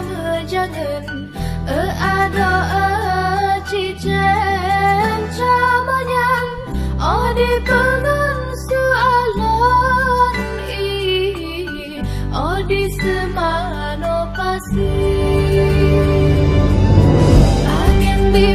mà jangan ada chỉ trên cha mà nhân ở đi pengen soalan ở đi semano pasti angin di